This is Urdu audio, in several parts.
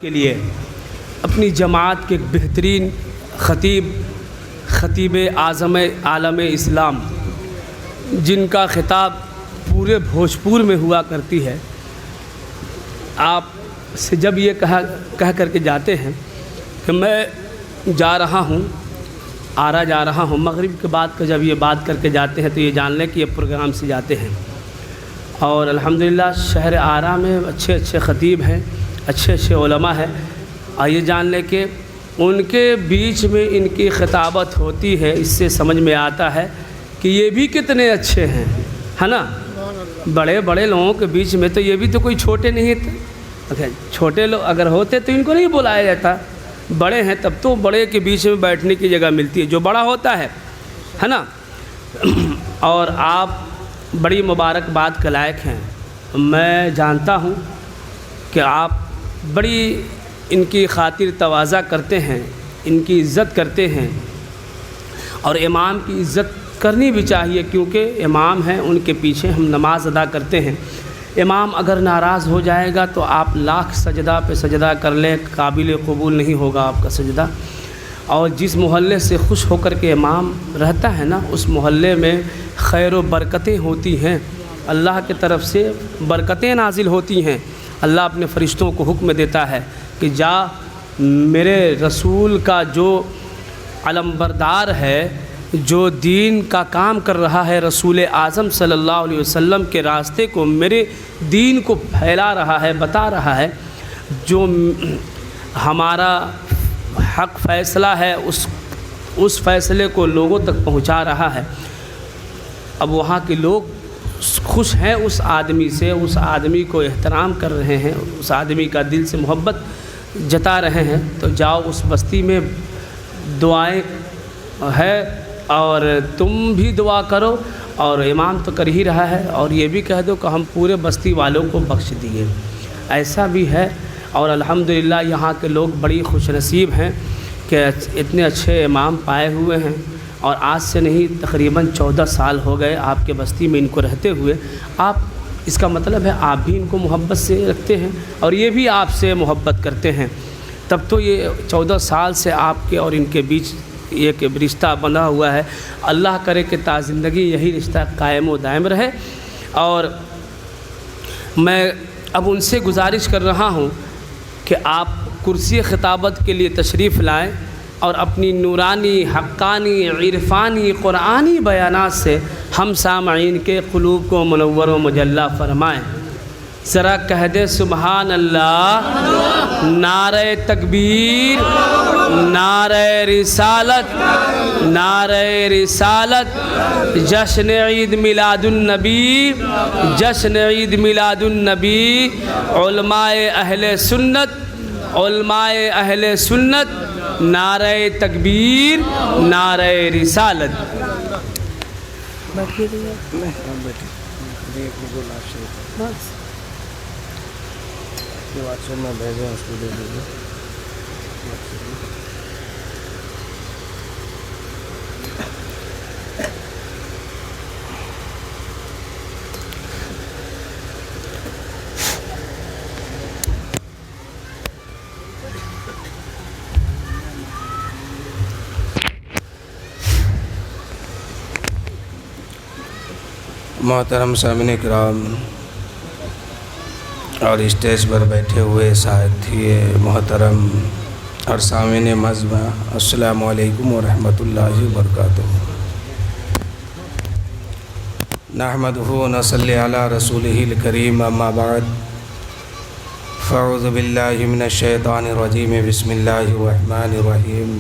کے لیے اپنی جماعت کے ایک بہترین خطیب اعظم عالم اسلام جن کا خطاب پورے بھوجپور میں ہوا کرتی ہے، آپ سے جب یہ کہہ کر کے جاتے ہیں کہ میں جا رہا ہوں، آرا جا رہا ہوں، مغرب کے بعد کا جب یہ بات کر کے جاتے ہیں تو یہ جان لیں کہ یہ پروگرام سے جاتے ہیں۔ اور الحمدللہ شہر آرا میں اچھے خطیب ہیں، اچھے علماء ہیں، اور یہ جان لیں کہ ان کے بیچ میں ان کی خطابت ہوتی ہے، اس سے سمجھ میں آتا ہے کہ یہ بھی کتنے اچھے ہیں، ہے نا؟ بڑے لوگوں کے بیچ میں تو یہ بھی تو کوئی چھوٹے نہیں تھے، چھوٹے لوگ اگر ہوتے تو ان کو نہیں بلایا جاتا، بڑے ہیں تب تو بڑے کے بیچ میں بیٹھنے کی جگہ ملتی ہے جو بڑا ہوتا ہے نا؟ اور آپ بڑی مبارکباد کے لائق ہیں۔ میں جانتا ہوں کہ آپ بڑی ان کی خاطر تواضع کرتے ہیں، ان کی عزت کرتے ہیں، اور امام کی عزت کرنی بھی چاہیے، کیونکہ امام ہیں، ان کے پیچھے ہم نماز ادا کرتے ہیں۔ امام اگر ناراض ہو جائے گا تو آپ لاکھ سجدہ پہ سجدہ کر لیں، قابل قبول نہیں ہوگا آپ کا سجدہ۔ اور جس محلے سے خوش ہو کر کے امام رہتا ہے نا، اس محلے میں خیر و برکتیں ہوتی ہیں، اللہ کی طرف سے برکتیں نازل ہوتی ہیں۔ اللہ اپنے فرشتوں کو حکم دیتا ہے کہ جا میرے رسول کا جو علمبردار ہے، جو دین کا کام کر رہا ہے، رسول اعظم صلی اللہ علیہ وسلم کے راستے کو، میرے دین کو پھیلا رہا ہے، بتا رہا ہے، جو ہمارا حق فیصلہ ہے اس فیصلے کو لوگوں تک پہنچا رہا ہے۔ اب وہاں کے لوگ خوش ہیں اس آدمی سے، اس آدمی کو احترام کر رہے ہیں، اس آدمی کا دل سے محبت جتا رہے ہیں، تو جاؤ اس بستی میں دعائیں ہے اور تم بھی دعا کرو، اور امام تو کر ہی رہا ہے، اور یہ بھی کہہ دو کہ ہم پورے بستی والوں کو بخش دیے۔ ایسا بھی ہے، اور الحمدللہ یہاں کے لوگ بڑی خوش نصیب ہیں کہ اتنے اچھے امام پائے ہوئے ہیں، اور آج سے نہیں تقریباً 14 سال ہو گئے آپ کے بستی میں ان کو رہتے ہوئے۔ آپ اس کا مطلب ہے آپ بھی ان کو محبت سے رکھتے ہیں اور یہ بھی آپ سے محبت کرتے ہیں، تب تو یہ 14 سال سے آپ کے اور ان کے بیچ ایک رشتہ بندھا ہوا ہے۔ اللہ کرے کہ تا زندگی یہی رشتہ قائم و دائم رہے۔ اور میں اب ان سے گزارش کر رہا ہوں کہ آپ کرسی خطابت کے لیے تشریف لائیں اور اپنی نورانی، حقانی، عرفانی، قرآنی بیانات سے ہم سامعین کے قلوب کو منور و مجلہ فرمائیں۔ ذرا کہہ دے سبحان اللہ، نعرہ تکبیر، نعرہ رسالت، نعرہ رسالت، جشن عید میلاد النبی، جشن عید میلاد النبی، علماء اہل سنت، علماء اہل سنت، نعرہ تکبیر، نعرہ رسالت۔ میں بھیجیں اس کو دے دیجیے۔ محترم سامعین کرام اور اسٹیج پر بیٹھے ہوئے ساتھی محترم اور سامعین مجمع، السلام علیکم ورحمۃ اللہ وبرکاتہ۔ نحمدہ ونصلی علی رسولہ الکریم، اما بعد، فاعوذ باللہ من الشیطان الرجیم، بسم اللہ الرحمن الرحیم۔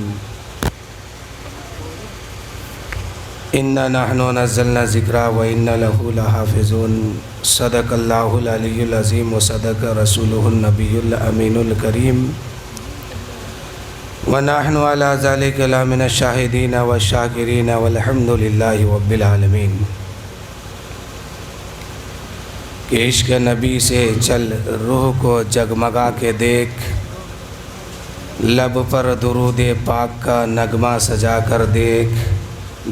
اِنَّا نَحْنُ نَزَّلْنَا الذِّكْرَ وَإِنَّا لَهُ لَحَافِظُونَ۔ صدق اللہ العلی العظیم وصدق رسولہ النبی الامین الکریم، وَنَحْنُ عَلَى ذَلِكَ لَمِنَ الشَّاهِدِينَ وَالشَّاكِرِينَ وَالْحَمْدُ لِلَّهِ رَبِّ الْعَالَمِينَ۔ کہ عشق نبی سے چل، روح کو جگمگا کے دیکھ، لب پر درود پاک کا نغمہ سجا کر دیکھ،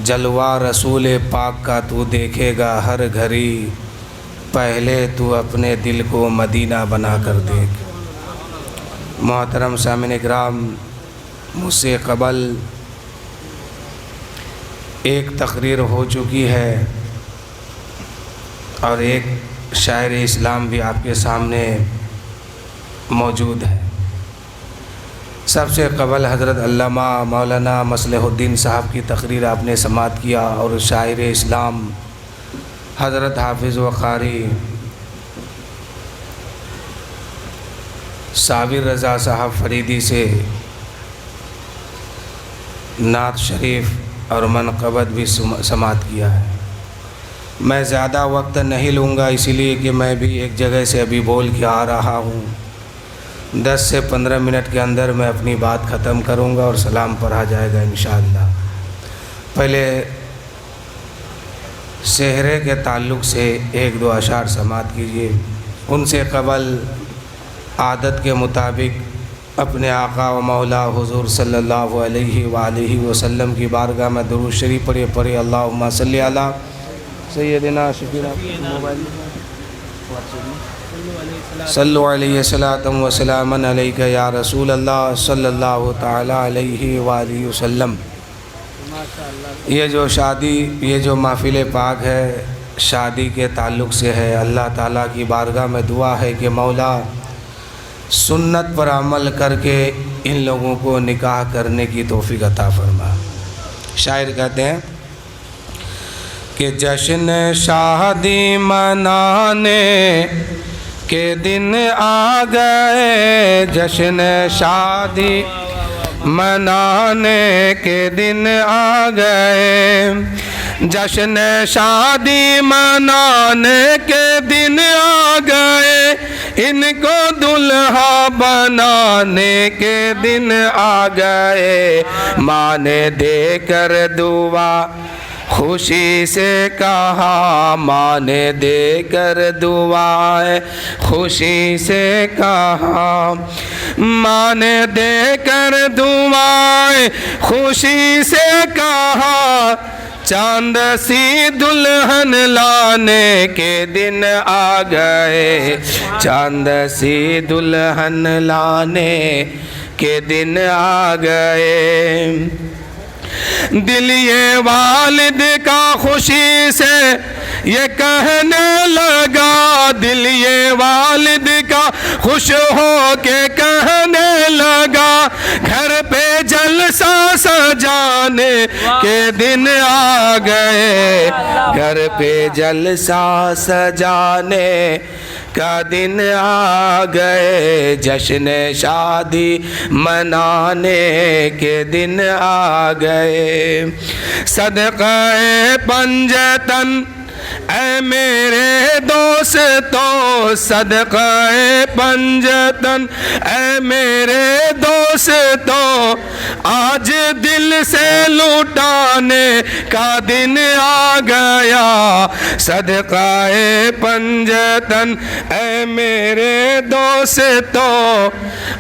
جلوہ رسول پاک کا تو دیکھے گا ہر گھڑی، پہلے تو اپنے دل کو مدینہ بنا کر دیکھ۔ محترم سامعین اکرام، مجھ سے قبل ایک تقریر ہو چکی ہے اور ایک شاعر اسلام بھی آپ کے سامنے موجود ہے۔ سب سے قبل حضرت علامہ مولانا مصلح الدین صاحب کی تقریر آپ نے سماعت کیا اور شاعر اسلام حضرت حافظ و قاری صابر رضا صاحب فریدی سے نعت شریف اور منقبت بھی سماعت کیا ہے۔ میں زیادہ وقت نہیں لوں گا، اسی لیے کہ میں بھی ایک جگہ سے ابھی بول کے آ رہا ہوں۔ 10 سے 15 منٹ کے اندر میں اپنی بات ختم کروں گا اور سلام پڑھا جائے گا انشاءاللہ۔ پہلے سحرے کے تعلق سے ایک دو اشعار سماعت کیجیے۔ ان سے قبل عادت کے مطابق اپنے آقا و مولا حضور صلی اللہ علیہ وآلہ وسلم کی بارگاہ میں درود شریف پڑھے اللہم صلی علی سیدنا شفینا صلو علیہ صلاۃ و سلاما علیک یا رسول اللہ صلی اللہ تعالی علیہ وآلہ وسلم۔ یہ جو محفل پاک ہے شادی کے تعلق سے ہے۔ اللہ تعالیٰ کی بارگاہ میں دعا ہے کہ مولا سنت پر عمل کر کے ان لوگوں کو نکاح کرنے کی توفیق عطا فرما۔ شاعر کہتے ہیں کہ جشن شادی منانے کے دن آ گئے، جشن شادی منانے کے دن آ گئے، جشن شادی منانے کے دن آ گئے، ان کو دلہا بنانے کے دن آ گئے۔ ماں نے دے کر دعا خوشی سے کہا، ماں نے دے کر دعائیں خوشی سے کہا، ماں نے دے کر دعائیں خوشی سے کہا، چاند سی دلہن لانے کے دن آ گئے، چاند سی دلہن لانے کے دن آ گئے۔ دل یہ والد کا خوشی سے یہ کہنے لگا، دل یہ والد کا خوش ہو کے کہنے لگا، گھر پہ جلسہ سجانے کے دن آ گئے، گھر پہ جلسہ سجانے کا دن آ گئے، جشن شادی منانے کے دن آ گئے۔ صدقہ پنجتن اے میرے دوستو، صدقہ پنجتن اے میرے دوستو، آج دل سے لٹانے کا دن آ گیا، صدقہ پنجتن اے میرے دوستو،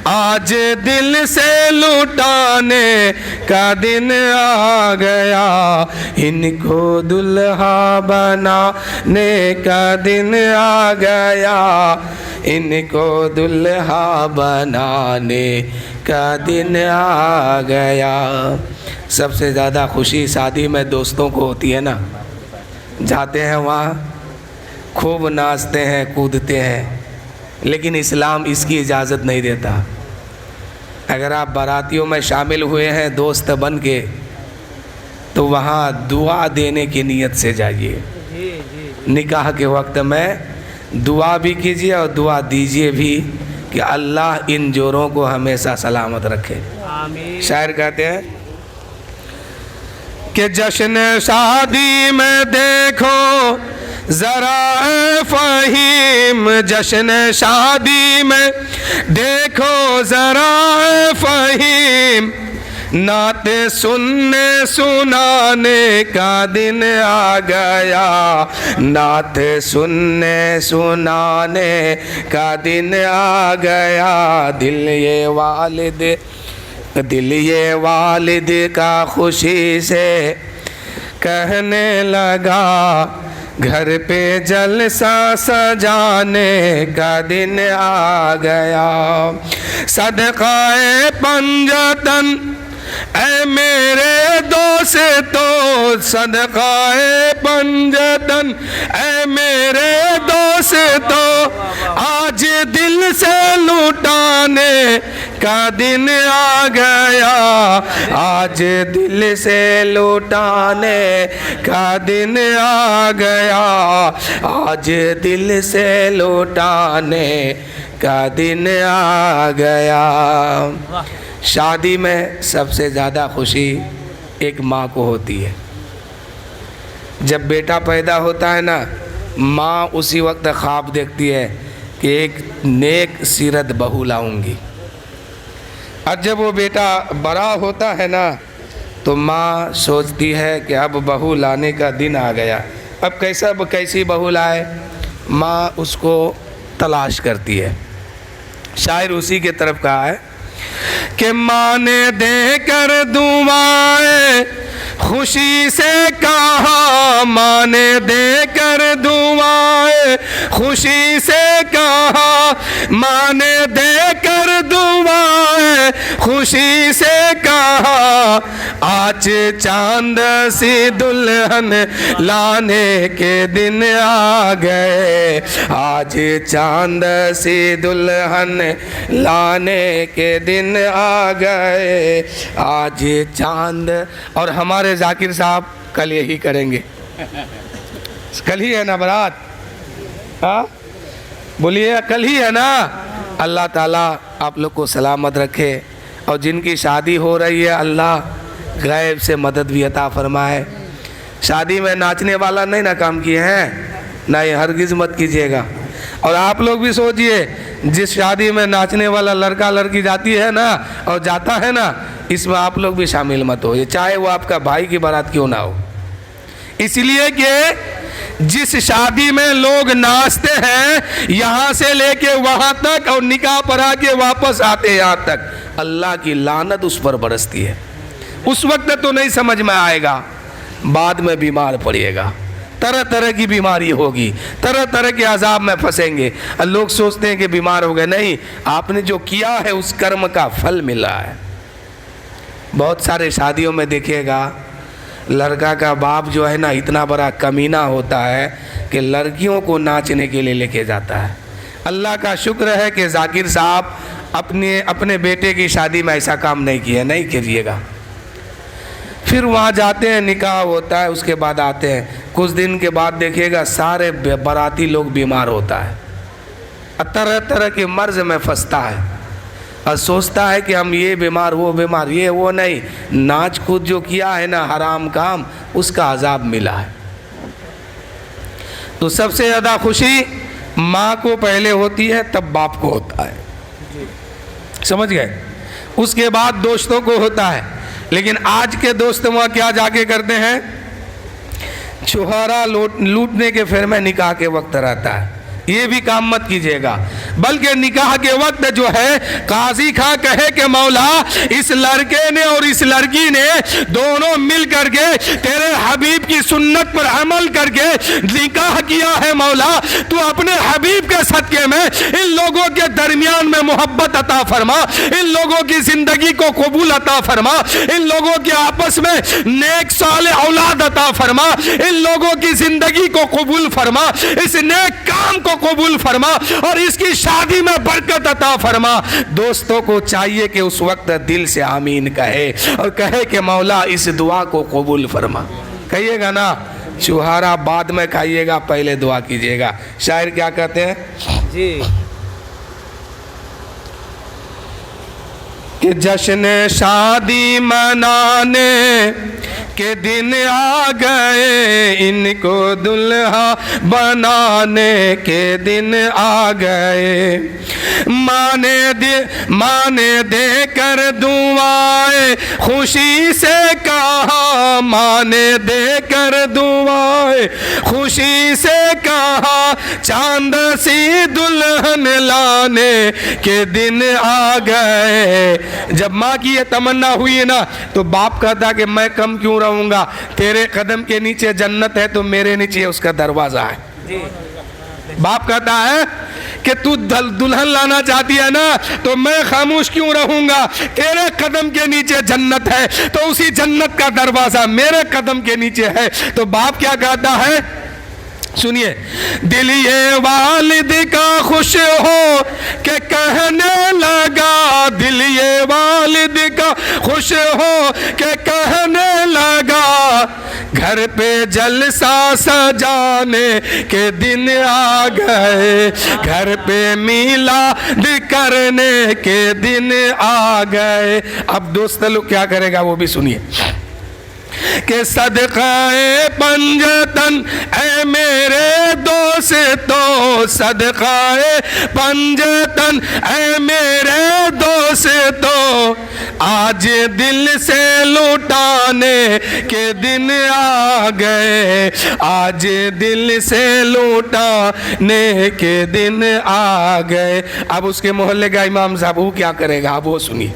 آج دل سے لٹانے کا دن آ گیا، ان کو دلہا بنانے کا دن آ گیا، ان کو دلہا بنانے کا دن آ گیا۔ سب سے زیادہ خوشی شادی میں دوستوں کو ہوتی ہے نا، جاتے ہیں وہاں خوب ناچتے ہیں کودتے ہیں، لیکن اسلام اس کی اجازت نہیں دیتا۔ اگر آپ باراتیوں میں شامل ہوئے ہیں دوست بن کے تو وہاں دعا دینے کی نیت سے جائیے، نکاح کے وقت میں دعا بھی کیجیے اور دعا دیجیے بھی کہ اللہ ان جوڑوں کو ہمیشہ سلامت رکھے۔ شاعر کہتے ہیں کہ جشن شادی میں دیکھو ذرا اے فہیم، جشن شادی میں دیکھو ذرا اے فہیم، نعت سننے سنانے کا دن آ گیا، نعت سننے سنانے کا دن آ گیا، دل یہ والد کا خوشی سے کہنے لگا، گھر پہ جلسہ سجانے کا دن آ گیا، صدقہ پنجتن اے میرے دوستو، صدقہ پنجتن اے میرے دوستو، آج دل سے لٹانے کا دن آ گیا، آج دل سے لٹانے کا دن آ گیا، آج دل سے لٹانے کا دن آ گیا۔ شادی میں سب سے زیادہ خوشی ایک ماں کو ہوتی ہے۔ جب بیٹا پیدا ہوتا ہے نا، ماں اسی وقت خواب دیکھتی ہے کہ ایک نیک سیرت بہو لاؤں گی، اور جب وہ بیٹا بڑا ہوتا ہے نا تو ماں سوچتی ہے کہ اب بہو لانے کا دن آ گیا، اب کیسی بہو لائے، ماں اس کو تلاش کرتی ہے۔ شاعر اسی کے طرف کہا ہے کہ ماں نے دے کر دعائیں خوشی سے کہا، ماں نے دے کر دعائیں خوشی سے کہا، ماں نے دے کر دعائیں خوشی سے کہا، آج چاند سی دلہن لانے کے دن آ گئے، آج چاند سی دلہن لانے کے دن آ گئے، آج چاند۔ اور ہمارے ذاکر صاحب کل یہی کریں گے، کل ہی ہے نا برات، ہاں بولیے کل ہی ہے نا۔ اللہ تعالیٰ آپ لوگ کو سلامت رکھے، اور جن کی شادی ہو رہی ہے اللہ غیب سے مدد بھی عطا فرمائے۔ شادی میں ناچنے والا نہیں نا کام کیے ہیں، نہیں ہرگز مت کیجیے گا۔ اور آپ لوگ بھی سوچئے جس شادی میں ناچنے والا لڑکا لڑکی جاتی ہے نا اور جاتا ہے نا، اس میں آپ لوگ بھی شامل مت ہو، چاہے وہ آپ کا بھائی کی بارات کیوں نہ ہو، اس لیے کہ جس شادی میں لوگ ناچتے ہیں یہاں سے لے کے وہاں تک، اور نکاح پڑھا کے واپس آتے یہاں تک، اللہ کی لعنت اس پر برستی ہے۔ اس وقت تو نہیں سمجھ میں آئے گا، بعد میں بیمار پڑیے گا، طرح طرح کی بیماری ہوگی، طرح طرح کے عذاب میں پھنسیں گے، اور لوگ سوچتے ہیں کہ بیمار ہو گئے، نہیں، آپ نے جو کیا ہے اس کرم کا پھل ملا ہے۔ بہت سارے شادیوں میں دیکھیے گا لڑکا کا باپ جو ہے نا اتنا بڑا کمینہ ہوتا ہے کہ لڑکیوں کو ناچنے کے لیے لے کے جاتا ہے۔ اللہ کا شکر ہے کہ ذاکر صاحب اپنے بیٹے کی شادی میں ایسا کام نہیں کیا، نہیں کیجیے گا۔ پھر وہاں جاتے ہیں، نکاح ہوتا ہے، اس کے بعد آتے ہیں، کچھ دن کے بعد دیکھیے گا سارے باراتی لوگ بیمار ہوتا ہے، طرح طرح کے مرض میں پھنستا ہے، اور سوچتا ہے کہ ہم یہ بیمار وہ بیمار، یہ وہ نہیں، ناچ کود جو کیا ہے نا حرام کام، اس کا عذاب ملا ہے۔ تو سب سے زیادہ خوشی ماں کو پہلے ہوتی ہے، تب باپ کو ہوتا ہے، سمجھ گئے؟ اس کے بعد دوستوں کو ہوتا ہے، لیکن آج کے دوست وہاں کیا جا کے کرتے ہیں، چھہارا لوٹنے کے پھر میں نکاح کے وقت رہتا ہے۔ یہ بھی کام مت کیجیے گا، بلکہ نکاح کے وقت جو ہے قاضی خواہ کہے کہ مولا اس لڑکے نے اور اس لڑکی نے دونوں مل کر کے تیرے حبیب کی سنت پر عمل کر کے نکاح کیا ہے، مولا تو اپنے حبیب کے صدقے میں ان لوگوں کے درمیان میں محبت عطا فرما، ان لوگوں کی زندگی کو قبول عطا فرما، ان لوگوں کے آپس میں نیک صالح اولاد عطا فرما، ان لوگوں کی زندگی کو قبول فرما، اس نیک کام کو قبول فرما، اور اس کی شادی میں برکت عطا فرما۔ دوستوں کو چاہیے کہ اس وقت دل سے آمین کہے، اور کہے کہ مولا اس دعا کو قبول فرما۔ کہیے گا نا، چھہارا بعد میں کھائیے گا، پہلے دعا کیجیے گا۔ شاعر کیا کہتے ہیں جی کہ جشن شادی منانے کے دن آ گئے، ان کو دلہا بنانے کے دن آ گئے، ماں نے دے کر دعائیں خوشی سے کہا، ماں نے دے کر دعائیں خوشی سے کہا، چاند سی دلہن لانے کے دن آ گئے۔ جب ماں کی یہ تمنا ہوئی نا تو باپ کہتا کہ میں کم کیوں رہوں گا، تیرے قدم کے نیچے جنت ہے تو میرے نیچے اس کا دروازہ ہے۔ باپ کہتا ہے کہ تو دلہن لانا چاہتی ہے نا تو میں خاموش کیوں رہوں گا، تیرے قدم کے نیچے جنت ہے تو اسی جنت کا دروازہ میرے قدم کے نیچے ہے۔ تو باپ کیا کہتا ہے، سنیے، دل یہ والد کا خوش ہو کہ کہنے لگا، دل یہ والد کا خوش ہو کہ کہنے لگا، گھر پہ جلسہ سجانے کے دن آ گئے، گھر پہ میلاد کرنے کے دن آ گئے۔ اب دوست لوگ کیا کرے گا وہ بھی سنیے کہ صدقہ پنجتن اے میرے دوستو، صدقہ پنجتن اے میرے دوستو، آج دل سے لوٹانے کے دن آ گئے، آج دل سے لوٹانے کے دن آ گئے۔ اب اس کے محلے کا امام صاحب وہ کیا کرے گا، اب وہ سنیے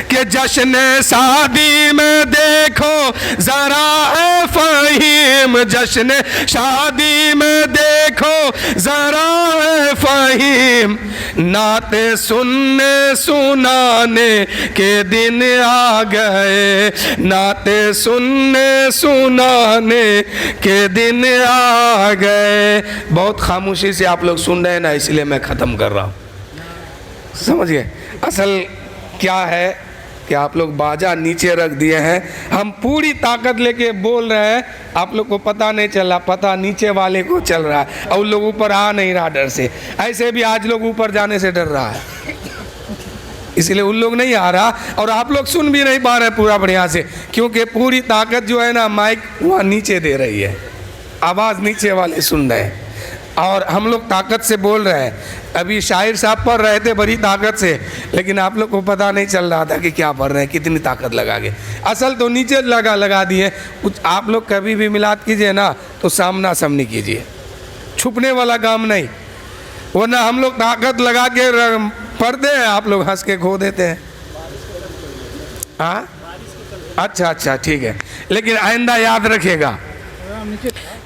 کہ جشن شادی میں دیکھو ذرا اے فہیم، جشن شادی میں دیکھو ذرا اے فہیم، نعت سننے سنانے کے دن آ گئے، نعت سننے سنانے کے دن آ گئے۔ بہت خاموشی سے آپ لوگ سن رہے ہیں نا، اس لیے میں ختم کر رہا ہوں، سمجھ گئے؟ اصل کیا ہے کہ آپ لوگ باجا نیچے رکھ دیے ہیں، ہم پوری طاقت لے کے بول رہے ہیں، آپ لوگ کو پتہ نہیں چلا، پتہ نیچے والے کو چل رہا ہے، اور لوگ اوپر آ نہیں رہا ڈر سے۔ ایسے بھی آج لوگ اوپر جانے سے ڈر رہا ہے، اس لیے ان لوگ نہیں آ رہا، اور آپ لوگ سن بھی نہیں پا رہے پورا بڑھیا سے، کیونکہ پوری طاقت جو ہے نا مائک وہاں نیچے دے رہی ہے، آواز نیچے والے سن رہے ہیں، اور ہم لوگ طاقت سے بول رہے ہیں۔ ابھی شاعر صاحب پڑھ رہے تھے بڑی طاقت سے، لیکن آپ لوگ کو پتہ نہیں چل رہا تھا کہ کیا پڑھ رہے ہیں، کتنی طاقت لگا کے۔ اصل تو نیچے لگا دیے۔ آپ لوگ کبھی بھی میلاد کیجئے نا تو سامنا سامنی کیجئے، چھپنے والا کام نہیں، ورنہ ہم لوگ طاقت لگا کے پڑھتے ہیں، آپ لوگ ہنس کے کھو دیتے ہیں۔ ہاں اچھا ٹھیک ہے، لیکن آئندہ یاد رکھے گا،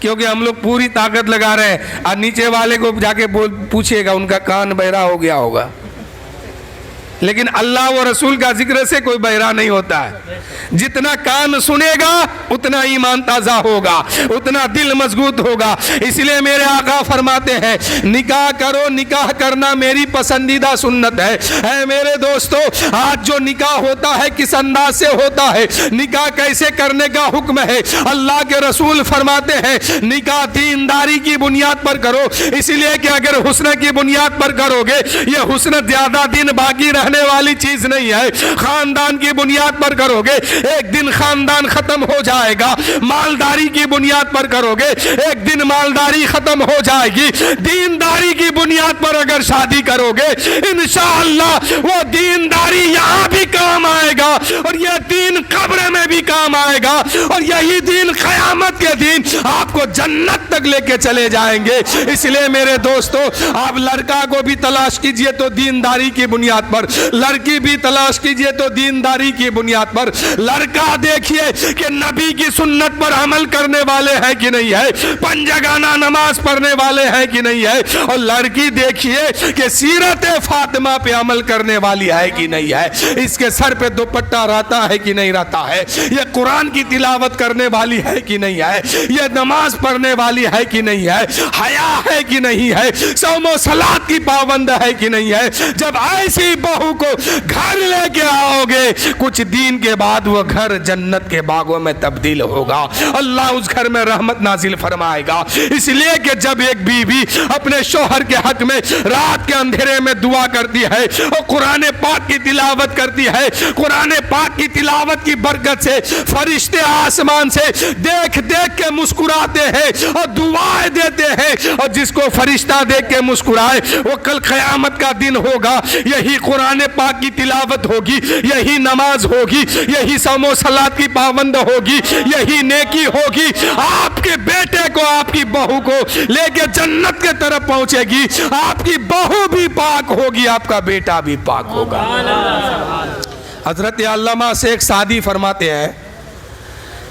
کیونکہ ہم لوگ پوری طاقت لگا رہے ہیں، اور نیچے والے کو جا کے پوچھئے گا، ان کا کان بہرا ہو گیا ہوگا، لیکن اللہ و رسول کا ذکر سے کوئی بہرا نہیں ہوتا ہے۔ جتنا کان سنے گا اتنا ایمان تازہ ہوگا، اتنا دل مضبوط ہوگا۔ اس لیے میرے آقا فرماتے ہیں نکاح کرو، نکاح کرنا میری پسندیدہ سنت ہے۔ اے میرے دوستو، آج جو نکاح ہوتا ہے کس انداز سے ہوتا ہے، نکاح کیسے کرنے کا حکم ہے؟ اللہ کے رسول فرماتے ہیں نکاح دینداری کی بنیاد پر کرو، اس لیے کہ اگر حسن کی بنیاد پر کرو گے، یہ حسن زیادہ دن باقی رہنے والی چیز نہیں ہے۔ خاندان کی بنیاد پر کرو گے، ایک دن خاندان ختم ہو جائے گا۔ مالداری کی بنیاد پر کرو گے، ایک دن مالداری ختم ہو جائے گی۔ دینداری کی بنیاد پر اگر شادی کرو گے، انشاءاللہ وہ دینداری یہاں بھی کام آئے گا، اور یہ دین قبر میں بھی کام آئے گا، اور یہی دین قیامت کے دن آپ کو جنت تک لے کے چلے جائیں گے۔ اس لیے میرے دوستو، آپ لڑکا کو بھی تلاش کیجئے تو دینداری کی بنیاد پر، لڑکی بھی تلاش کیجئے تو دینداری کی بنیاد پر۔ لڑکا دیکھیے کہ نبی کی سنت پر عمل کرنے والے ہیں کہ نہیں ہے، پنجگانہ نماز پڑھنے والے ہیں کہ نہیں ہے، اور لڑکی دیکھیے کہ سیرت فاطمہ پہ عمل کرنے والی ہے کہ نہیں ہے، اس کے سر پہ دوپٹہ رہتا ہے کہ نہیں رہتا ہے، یہ قرآن کی تلاوت کرنے والی ہے کہ نہیں ہے، یہ نماز پڑھنے والی ہے کہ نہیں ہے، حیا ہے کہ نہیں ہے، صوم و صلات کی پابند ہے کہ نہیں ہے۔ جب ایسی بہو کو گھر لے کے آؤ لاؤ گے کچھ دن کے بعد وہ گھر جنت کے باغوں میں تبدیل ہوگا، اللہ اس گھر میں رحمت نازل فرمائے گا۔ اس لیے کہ جب ایک بیوی اپنے شوہر کے حق میں رات کے اندھیرے میں دعا کرتی ہے اور قرآن پاک کی تلاوت کرتی ہے، قرآن پاک کی تلاوت کی برکت سے فرشتے آسمان سے دیکھ دیکھ کے مسکراتے ہیں اور دعائیں دیتے ہیں، اور جس کو فرشتہ دیکھ کے مسکرائے وہ کل قیامت کا دن ہوگا، یہی قرآن پاک کی تلاوت ہوگی، یہی نماز ہوگی، یہی صوم و صلات کی پابند ہوگی، یہی نیکی ہوگی، آپ کے بیٹے کو آپ کی بہو کو لے کے جنت کے طرف پہنچے گی، آپ کی بہو بھی پاک ہوگی، آپ کا بیٹا بھی پاک ہوگا۔ حضرت علامہ شیخ سعدی فرماتے ہیں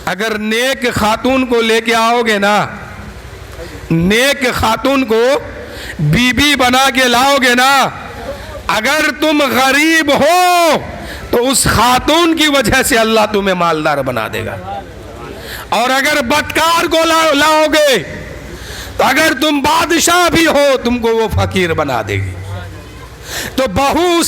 اگر نیک خاتون کو لے کے آؤ گے نا، نیک خاتون کو بی بی بنا کے لاؤ گے نا، اگر تم غریب ہو تو اس خاتون کی وجہ سے اللہ تمہیں مالدار بنا دے گا، اور اگر بدکار کو لاؤ گے تو اگر تم بادشاہ بھی ہو تم کو وہ فقیر بنا دے گی۔ تو بہو